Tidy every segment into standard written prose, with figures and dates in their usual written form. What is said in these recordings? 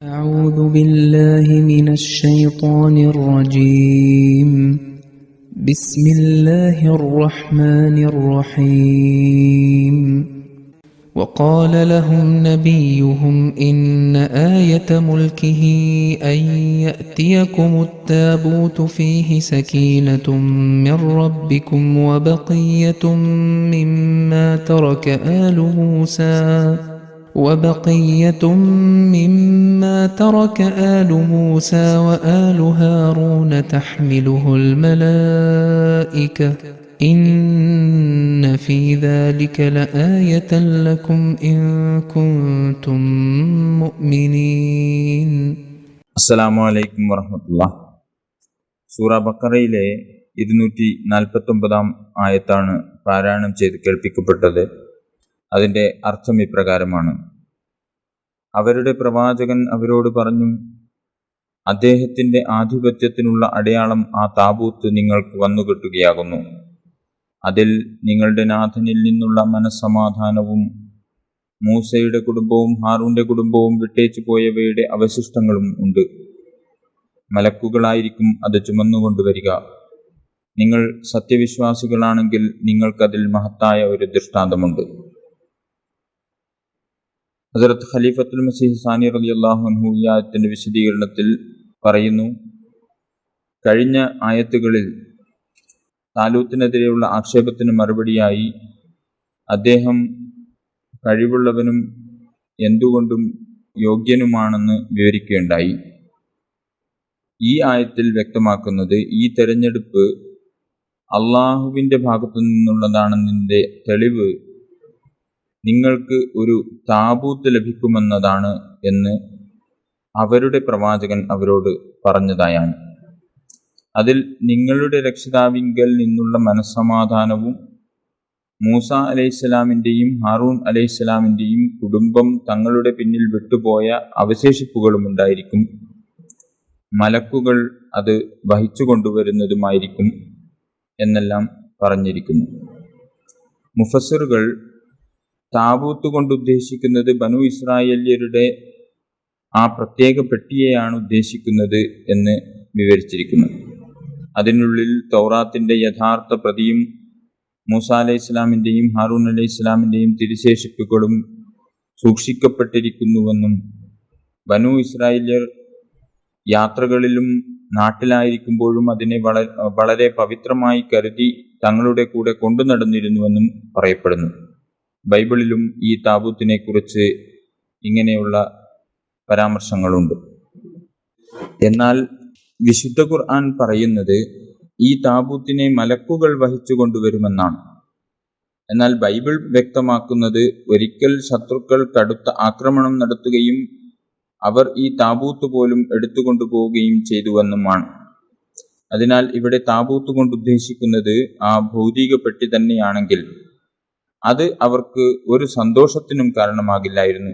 أعوذ بالله من الشيطان الرجيم. بسم الله الرحمن الرحيم. وقال لهم نبيهم إن آية ملكه أن يأتيكم التابوت فيه سكينة من ربكم وبقية مما ترك آل موسى وآل هارون تحمله الملائكة إن في ذلك لآية لكم إن كنتم مؤمنين. അസ്സലാമു അലൈക്കും വറഹ്മത്തുള്ളാഹി. സൂറ ബഖറയിലെ 249 ആയത്താണ് പാരായണം ചെയ്ത് കേൾപ്പിക്കപ്പെട്ടത്. അതിൻ്റെ അർത്ഥം ഇപ്രകാരമാണ്: അവരുടെ പ്രവാചകൻ അവരോട് പറഞ്ഞു, അദ്ദേഹത്തിൻ്റെ ആധിപത്യത്തിനുള്ള അടയാളം ആ താബൂത്ത് നിങ്ങൾക്ക് വന്നുകിട്ടുകയാകുന്നു. അതിൽ നിങ്ങളുടെ നാഥനിൽ നിന്നുള്ള മനസ്സമാധാനവും മൂസയുടെ കുടുംബവും ഹാറൂന്റെ കുടുംബവും വിട്ടേച്ചു പോയവയുടെ അവശിഷ്ടങ്ങളും ഉണ്ട്. മലക്കുകളായിരിക്കും അത് ചുമന്നുകൊണ്ടുവരിക. നിങ്ങൾ സത്യവിശ്വാസികളാണെങ്കിൽ നിങ്ങൾക്കതിൽ മഹത്തായ ഒരു ദൃഷ്ടാന്തമുണ്ട്. ഹസ്രത്ത് ഖലീഫത്തുൽ മസീഹ് സാനി റളിയല്ലാഹു അൻഹു ഈ ആയത്തിന്റെ വിശദീകരണത്തിൽ പറയുന്നു, കഴിഞ്ഞ ആയത്തുകളിൽ താലൂത്തിനെതിരെയുള്ള ആക്ഷേപത്തിന് മറുപടിയായി അദ്ദേഹം കഴിവുള്ളവനും എന്തുകൊണ്ടും യോഗ്യനുമാണെന്ന് വിവരിക്കുകയുണ്ടായി. ഈ ആയത്തിൽ വ്യക്തമാക്കുന്നത് ഈ തെരഞ്ഞെടുപ്പ് അള്ളാഹുവിൻ്റെ ഭാഗത്തു നിന്നുള്ളതാണെന്നതിൻ്റെ തെളിവ് നിങ്ങൾക്ക് ഒരു താബൂത്ത് ലഭിക്കുമെന്നതാണ് എന്ന് അവരുടെ പ്രവാചകൻ അവരോട് പറഞ്ഞതായാണ്. അതിൽ നിങ്ങളുടെ രക്ഷിതാവിങ്കൽ നിന്നുള്ള മനസ്സമാധാനവും മൂസ അലൈഹിസ്സലാമിൻ്റെയും ഹാറൂൻ അലൈഹിസ്സലാമിൻ്റെയും കുടുംബം തങ്ങളുടെ പിന്നിൽ വിട്ടുപോയ അവശേഷിപ്പുകളും ഉണ്ടായിരിക്കും. മലക്കുകൾ അത് വഹിച്ചു കൊണ്ടുവരുന്നതുമായിരിക്കും എന്നെല്ലാം പറഞ്ഞിരിക്കുന്നു. മുഫസ്സിറുകൾ താബൂത്ത് കൊണ്ട് ഉദ്ദേശിക്കുന്നത് ബനു ഇസ്രായേല്യരുടെ ആ പ്രത്യേക പെട്ടിയെയാണ് ഉദ്ദേശിക്കുന്നത് എന്ന് വിവരിച്ചിരിക്കുന്നു. അതിനുള്ളിൽ തൗറാത്തിന്റെ യഥാർത്ഥ പ്രതിയും മൂസ അലൈഹി ഇസ്ലാമിൻ്റെയും ഹാറൂൻ അലൈഹി ഇസ്ലാമിൻ്റെയും തിരുശേഷിപ്പുകളും സൂക്ഷിക്കപ്പെട്ടിരിക്കുന്നുവെന്നും ബനു ഇസ്രായേല്യർ യാത്രകളിലും നാട്ടിലായിരിക്കുമ്പോഴും അതിനെ വളരെ പവിത്രമായി കരുതി തങ്ങളുടെ കൂടെ കൊണ്ടു നടന്നിരുന്നുവെന്നും പറയപ്പെടുന്നു. ബൈബിളിലും ഈ താബൂത്തിനെ കുറിച്ച് ഇങ്ങനെയുള്ള പരാമർശങ്ങളുണ്ട്. എന്നാൽ വിശുദ്ധ ഖുർആൻ പറയുന്നത് ഈ താബൂത്തിനെ മലക്കുകൾ വഹിച്ചു കൊണ്ടുവരുമെന്നാണ്. എന്നാൽ ബൈബിൾ വ്യക്തമാക്കുന്നത് ഒരിക്കൽ ശത്രുക്കൾ കടുത്ത ആക്രമണം നടത്തുകയും അവർ ഈ താബൂത്ത് പോലും എടുത്തുകൊണ്ടുപോവുകയും ചെയ്തുവെന്നുമാണ്. അതിനാൽ ഇവിടെ താബൂത്ത് കൊണ്ട് ഉദ്ദേശിക്കുന്നത് ആ ഭൗതിക പെട്ടി തന്നെയാണെങ്കിൽ അത് അവർക്ക് ഒരു സന്തോഷത്തിനും കാരണമാകില്ലായിരുന്നു.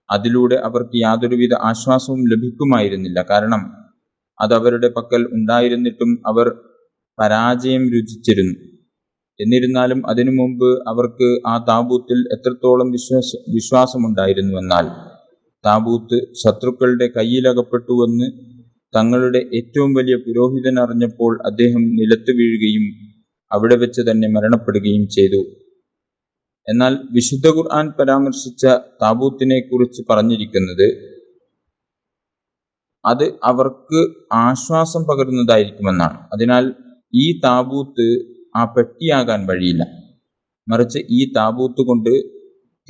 അതിലൂടെ അവർക്ക് യാതൊരുവിധ ആശ്വാസവും ലഭിക്കുമായിരുന്നില്ല. കാരണം അത് അവരുടെ പക്കൽ ഉണ്ടായിരുന്നിട്ടും അവർ പരാജയം രുചിച്ചിരുന്നു. എന്നിരുന്നാലും അതിനു മുമ്പ് അവർക്ക് ആ താബൂത്തിൽ എത്രത്തോളം വിശ്വാസമുണ്ടായിരുന്നുവെന്നാൽ താബൂത്ത് ശത്രുക്കളുടെ കയ്യിലകപ്പെട്ടുവെന്ന് തങ്ങളുടെ ഏറ്റവും വലിയ പുരോഹിതൻ അറിഞ്ഞപ്പോൾ അദ്ദേഹം നിലത്ത് വീഴുകയും അവിടെ വെച്ച് തന്നെ മരണപ്പെടുകയും ചെയ്തു. എന്നാൽ വിശുദ്ധ ഖുർആൻ പരാമർശിച്ച താബൂത്തിനെ കുറിച്ച് പറഞ്ഞിരിക്കുന്നത് അത് അവർക്ക് ആശ്വാസം പകരുന്നതായിരിക്കുമെന്നാണ്. അതിനാൽ ഈ താബൂത്ത് ആ പെട്ടിയാകാൻ വഴിയില്ല. മറിച്ച് ഈ താബൂത്ത് കൊണ്ട്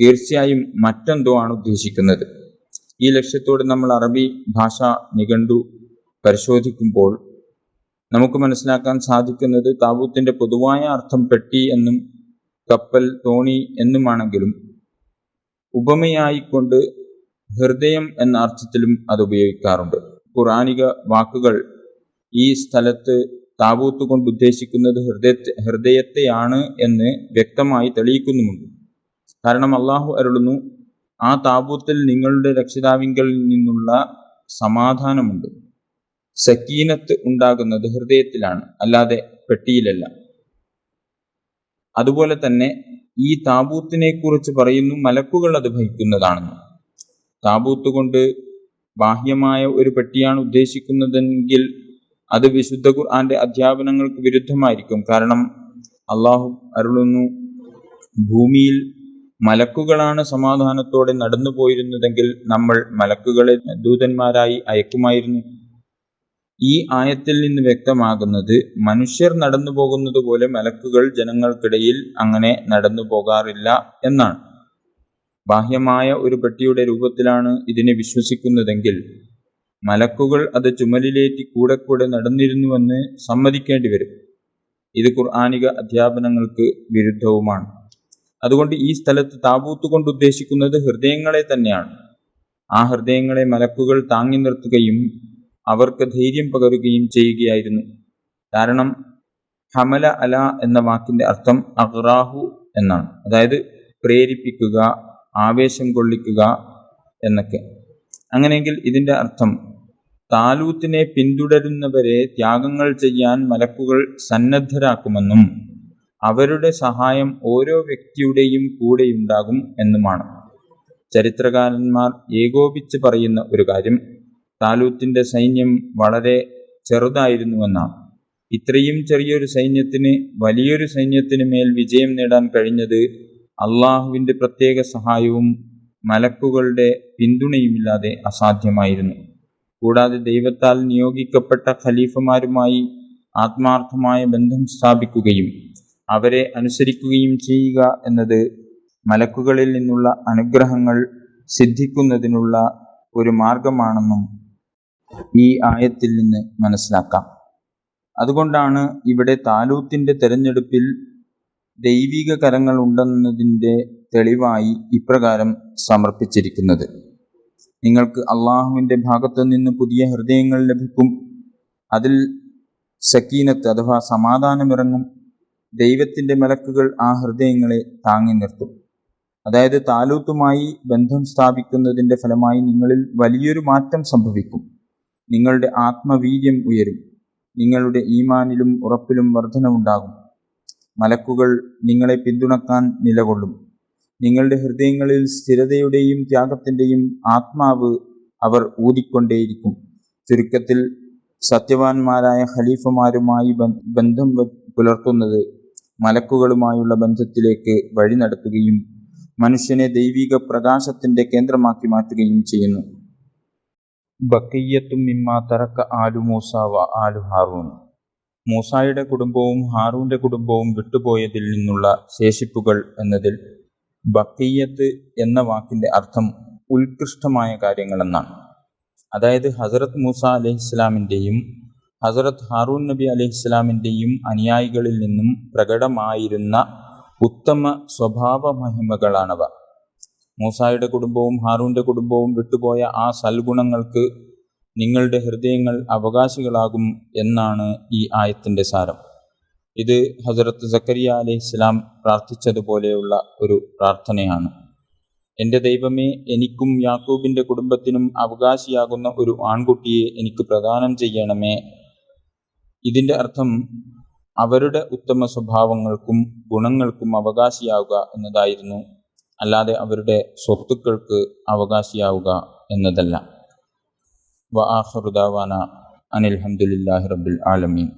തീർച്ചയായും മറ്റെന്തോ ആണ് ഉദ്ദേശിക്കുന്നത്. ഈ ലക്ഷ്യത്തോടെ നമ്മൾ അറബി ഭാഷാ നിഘണ്ടു പരിശോധിക്കുമ്പോൾ നമുക്ക് മനസ്സിലാക്കാൻ സാധിക്കുന്നത് താബൂത്തിന്റെ പൊതുവായ അർത്ഥം പെട്ടി എന്നും കപ്പൽ, തോണി എന്നുമാണെങ്കിലും ഉപമയായിക്കൊണ്ട് ഹൃദയം എന്ന അർത്ഥത്തിലും അത് ഉപയോഗിക്കാറുണ്ട്. ഖുർആനിക വാക്കുകൾ ഈ സ്ഥലത്ത് താബൂത്ത് കൊണ്ട് ഉദ്ദേശിക്കുന്നത് ഹൃദയത്തെയാണ് എന്ന് വ്യക്തമായി തെളിയിക്കുന്നുമുണ്ട്. കാരണം അള്ളാഹു അരുളുന്നു, ആ താബൂത്തിൽ നിങ്ങളുടെ രക്ഷിതാവിങ്കൽ നിന്നുള്ള സമാധാനമുണ്ട്. സക്കീനത്ത് ഉണ്ടാകുന്നത് ഹൃദയത്തിലാണ്, അല്ലാതെ പെട്ടിയിലല്ല. അതുപോലെ തന്നെ ഈ താബൂത്തിനെ കുറിച്ച് പറയുന്നു മലക്കുകൾ അത് വഹിക്കുന്നതാണെന്ന്. താബൂത്ത് കൊണ്ട് ബാഹ്യമായ ഒരു പെട്ടിയാണ് ഉദ്ദേശിക്കുന്നതെങ്കിൽ അത് വിശുദ്ധ ഖുർആന്റെ അധ്യാപനങ്ങൾക്ക് വിരുദ്ധമായിരിക്കും. കാരണം അള്ളാഹു അരുളുന്നു, ഭൂമിയിൽ മലക്കുകളാണ് സമാധാനത്തോടെ നടന്നു പോയിരുന്നതെങ്കിൽ നമ്മൾ മലക്കുകളെ ദൂതന്മാരായി അയക്കുമായിരുന്നു. ഈ ആയത്തിൽ നിന്ന് വ്യക്തമാകുന്നത് മനുഷ്യർ നടന്നു പോകുന്നത് പോലെ മലക്കുകൾ ജനങ്ങൾക്കിടയിൽ അങ്ങനെ നടന്നു പോകാറില്ല എന്നാണ്. ബാഹ്യമായ ഒരു പെട്ടിയുടെ രൂപത്തിലാണ് ഇതിനെ വിശ്വസിക്കുന്നതെങ്കിൽ മലക്കുകൾ അത് ചുമലിലേറ്റി കൂടെ കൂടെ നടന്നിരുന്നുവെന്ന് സമ്മതിക്കേണ്ടി വരും. ഇത് ഖുർആനിക അധ്യാപനങ്ങൾക്ക് വിരുദ്ധവുമാണ്. അതുകൊണ്ട് ഈ സ്ഥലത്ത് താബൂത്ത് കൊണ്ട് ഉദ്ദേശിക്കുന്നത് ഹൃദയങ്ങളെ തന്നെയാണ്. ആ ഹൃദയങ്ങളെ മലക്കുകൾ താങ്ങി നിർത്തുകയും അവർക്ക് ധൈര്യം പകരുകയും ചെയ്യുകയായിരുന്നു. കാരണം ഹമല അല എന്ന വാക്കിന്റെ അർത്ഥം അഗ്റാഹു എന്നാണ്. അതായത് പ്രേരിപ്പിക്കുക, ആവേശം കൊള്ളിക്കുക എന്നൊക്കെ. അങ്ങനെയെങ്കിൽ ഇതിന്റെ അർത്ഥം താലൂത്തിനെ പിന്തുടരുന്നവരെ ത്യാഗങ്ങൾ ചെയ്യാൻ മലക്കുകൾ സന്നദ്ധരാക്കുമെന്നും അവരുടെ സഹായം ഓരോ വ്യക്തിയുടെയും കൂടെയുണ്ടാകും എന്നുമാണ്. ചരിത്രകാരന്മാർ ഏകോപിച്ച് പറയുന്ന ഒരു കാര്യം താലൂത്തിന്റെ സൈന്യം വളരെ ചെറുതായിരുന്നുവെന്നാണ്. ഇത്രയും ചെറിയൊരു സൈന്യത്തിന് വലിയൊരു സൈന്യത്തിന് മേൽ വിജയം നേടാൻ കഴിഞ്ഞത് അള്ളാഹുവിൻ്റെ പ്രത്യേക സഹായവും മലക്കുകളുടെ പിന്തുണയുമില്ലാതെ അസാധ്യമായിരുന്നു. കൂടാതെ ദൈവത്താൽ നിയോഗിക്കപ്പെട്ട ഖലീഫമാരുമായി ആത്മാർത്ഥമായ ബന്ധം സ്ഥാപിക്കുകയും അവരെ അനുസരിക്കുകയും ചെയ്യുക എന്നത് മലക്കുകളിൽ നിന്നുള്ള അനുഗ്രഹങ്ങൾ സിദ്ധിക്കുന്നതിനുള്ള ഒരു മാർഗമാണെന്നും ഈ ആയത്തിൽ നിന്ന് മനസ്സിലാക്കാം. അതുകൊണ്ടാണ് ഇവിടെ താലൂത്തിന്റെ തെരഞ്ഞെടുപ്പിൽ ദൈവിക കരങ്ങൾ ഉണ്ടെന്നതിൻ്റെ തെളിവായി ഇപ്രകാരം സമർപ്പിച്ചിരിക്കുന്നത്: നിങ്ങൾക്ക് അള്ളാഹുവിൻ്റെ ഭാഗത്തു നിന്ന് പുതിയ ഹൃദയങ്ങൾ ലഭിക്കും, അതിൽ സക്കീനത്ത് അഥവാ സമാധാനമിറങ്ങും. ദൈവത്തിൻ്റെ മലക്കുകൾ ആ ഹൃദയങ്ങളെ താങ്ങി നിർത്തും. അതായത് താലൂത്തുമായി ബന്ധം സ്ഥാപിക്കുന്നതിൻ്റെ ഫലമായി നിങ്ങളിൽ വലിയൊരു മാറ്റം സംഭവിക്കും. നിങ്ങളുടെ ആത്മവീര്യം ഉയരും. നിങ്ങളുടെ ഈമാനിലും ഉറപ്പിലും വർധനവുണ്ടാകും. മലക്കുകൾ നിങ്ങളെ പിന്തുണക്കാൻ നിലകൊള്ളും. നിങ്ങളുടെ ഹൃദയങ്ങളിൽ സ്ഥിരതയുടെയും ത്യാഗത്തിൻ്റെയും ആത്മാവ് അവർ ഊതിക്കൊണ്ടേയിരിക്കും. ചുരുക്കത്തിൽ സത്യവാന്മാരായ ഖലീഫമാരുമായി ബന്ധം പുലർത്തുന്നത് മലക്കുകളുമായുള്ള ബന്ധത്തിലേക്ക് വഴി നടത്തുകയും മനുഷ്യനെ ദൈവിക പ്രകാശത്തിന്റെ കേന്ദ്രമാക്കി മാറ്റുകയും ചെയ്യുന്നു. ബഖിയ്യത്തും മിമ്മാ തറക്ക ആലു മൂസ വ ആലു ഹാറൂൻ. മൂസായുടെ കുടുംബവും ഹാറൂന്റെ കുടുംബവും വിട്ടുപോയതിൽ നിന്നുള്ള ശേഷിപ്പുകൾ എന്നതിൽ ബഖിയ്യത്ത് എന്ന വാക്കിന്റെ അർത്ഥം ഉത്കൃഷ്ടമായ കാര്യങ്ങളെന്നാണ്. അതായത് ഹസരത്ത് മൂസ അലൈഹിസ്സലാമിൻ്റെയും ഹസരത്ത് ഹാറൂൻ നബി അലൈഹിസ്സലാമിൻ്റെയും അനുയായികളിൽ നിന്നും പ്രകടമായിരുന്ന ഉത്തമ സ്വഭാവ മഹിമകളാണവ. മൂസായുടെ കുടുംബവും ഹാറൂന്റെ കുടുംബവും വിട്ടുപോയ ആ സൽഗുണങ്ങൾക്ക് നിങ്ങളുടെ ഹൃദയങ്ങൾ അവകാശികളാകും എന്നാണ് ഈ ആയത്തിന്റെ സാരം. ഇത് ഹസരത്ത് സക്കരിയ അലൈഹിസ്സലാം പ്രാർത്ഥിച്ചതുപോലെയുള്ള ഒരു പ്രാർത്ഥനയാണ്. എൻ്റെ ദൈവമേ, എനിക്കും യാക്കൂബിൻ്റെ കുടുംബത്തിനും അവകാശിയാകുന്ന ഒരു ആൺകുട്ടിയെ എനിക്ക് പ്രദാനം ചെയ്യണമേ. ഇതിൻ്റെ അർത്ഥം അവരുടെ ഉത്തമ സ്വഭാവങ്ങൾക്കും ഗുണങ്ങൾക്കും അവകാശിയാവുക എന്നതായിരുന്നു, അല്ലാതെ അവരുടെ സ്വത്തുക്കൾക്ക് അവകാശിയാവുക എന്നതല്ല. വ ആഖിറു ദഅവാന അനിൽ ഹംദുലില്ലാഹി റബ്ബിൽ ആലമീൻ.